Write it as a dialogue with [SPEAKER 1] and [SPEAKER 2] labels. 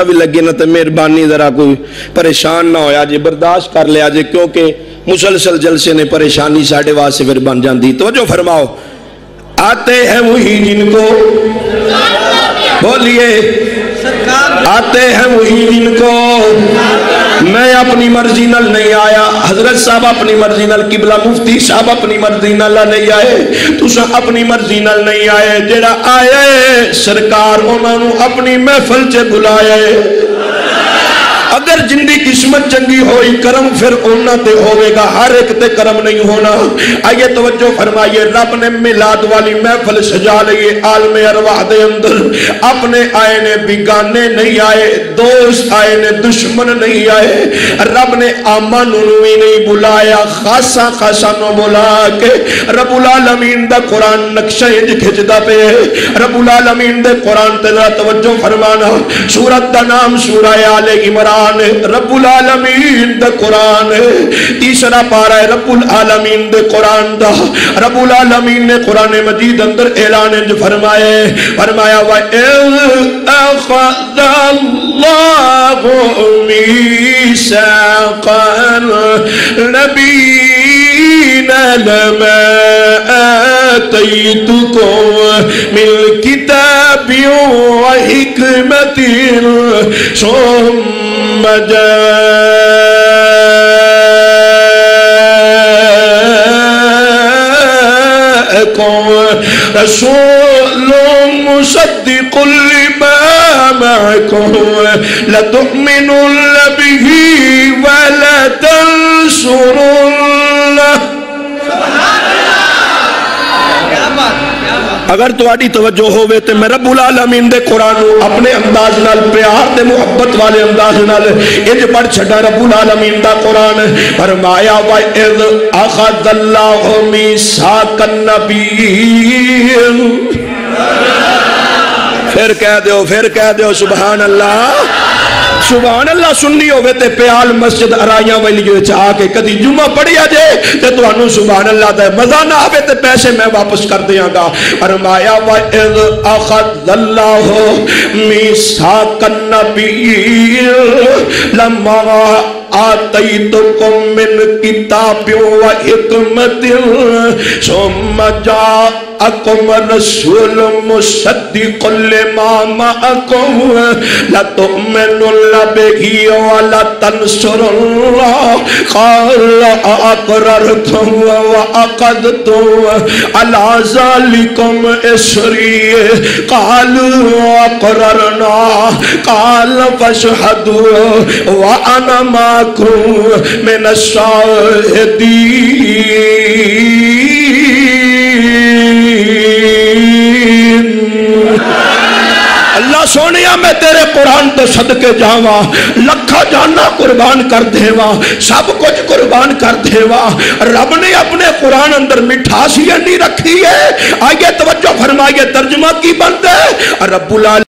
[SPEAKER 1] بھی لگے نہ تو مہربانی ذرا کوئی پریشان نہ ہویا جے، برداشت کر لیا جے، کیونکہ مسلسل جلسے نے پریشانی ساڑھے واسے پھر بن جاندی۔ توجہ فرماؤ، آتے ہیں وہی جن کو بولیے، آتے ہیں وہی جن کو میں اپنی مرضی نال نہیں آیا۔ حضرت صاحب اپنی مرضی نال، قبلہ مفتی صاحب اپنی مرضی نال نہیں آئے، تساں اپنی مرضی نال نہیں آئے، جڑا آئے سرکار انہاں نوں اپنی محفل چ بلائے۔ اگر جن دی قسمت چنگی ہوئی کرم پھر انہاں تے ہوئے گا، ہر ایک تے کرم نہیں ہونا۔ آئیے توجہ فرمائیے، رب نے میلاد والی محفل سجا لئیے، عالم ارواح دے اندر اپنے آئے نے بیگانے نہیں آئے، دوست آئے نے دشمن نہیں آئے۔ رب نے عامہ نونوی نہیں بلایا، خاصا خاصا نو بلا کے رب العالمین دا قرآن نقشہ انج کھچدا پہ، رب العالمین دے قرآن تے توجہ فرمانا۔ سورت دا نام سورہ آل عمران، رب العالمین دا قرآن ہے، تیسرا پارہ ہے رب العالمین دے قرآن دا۔ رب العالمین نے قرآن مجید اندر اعلان انج فرمایا وَإِذْ أَخَذَ اللَّهُ مِيثَاقَ النَّبِيِّينَ لَمَا آتَيْتُكُم مِّنَ الْكِتَابِ وَحِكْمَةٍ ثُمَّ جاءكم رسول مصدق لما معكم لتؤمنن به ولتنصرنه۔ اگر تواڈی توجہ ہوئے تو میں رب العالمین دے قرآن اپنے انداز نال، پیار دے محبت والے انداز نال انج پڑھ چھڑا۔ رب العالمین دا قرآن فرمایا وَإِذْ أَخَذَ اللَّهُ مِيثَاقَ النَّبِيِّينَ، پھر کہہ دیو سبحان اللہ، سبحان اللہ۔ سننی ہوئے تے پیال مسجد ارائیاں والی جو چاہ کے کدی جمعہ پڑھیا جے تے تو انہوں سبحان اللہ دے مزہ نہ آوے تے پیسے میں واپس کر دیاں گا۔ فرمایا وَإِذْ أَخَذَ اللَّهُ مِيثَاقَ النَّبِيِّينَ لَمَّا آتَيْتُكُم مِّنَ الْكِتَابِ وَحِكْمَةٍ ثُمَّ جَاءَكُمْ رَسُولٌ مُصَدِّقٌ لِّمَا مَعَكُمْ لَتُؤْمِنُنَّ بِهِ وَلَتَنصُرُنَّهُ قَالَ أَأَقْرَرْتُمْ وَأَخَذْتُمْ عَلَىٰ ذَٰلِكُمْ إِصْرِي قَالُوا أَقْرَرْنَا قَالَ فَاشْهَدُوا وَأَنَا مَعَكُمْ مِنَ الشَّاهِدِينَ۔ اللہ سونیا میں تیرے قرآن تو صدقے جاواں، لکھا جانا قربان کر دیواں، سب کچھ قربان کر دیواں۔ رب نے اپنے قرآن اندر مٹھاسی نہیں رکھی ہے۔ آئیے توجہ فرمائیے، ترجمہ کی بنتا ہے رب العالمین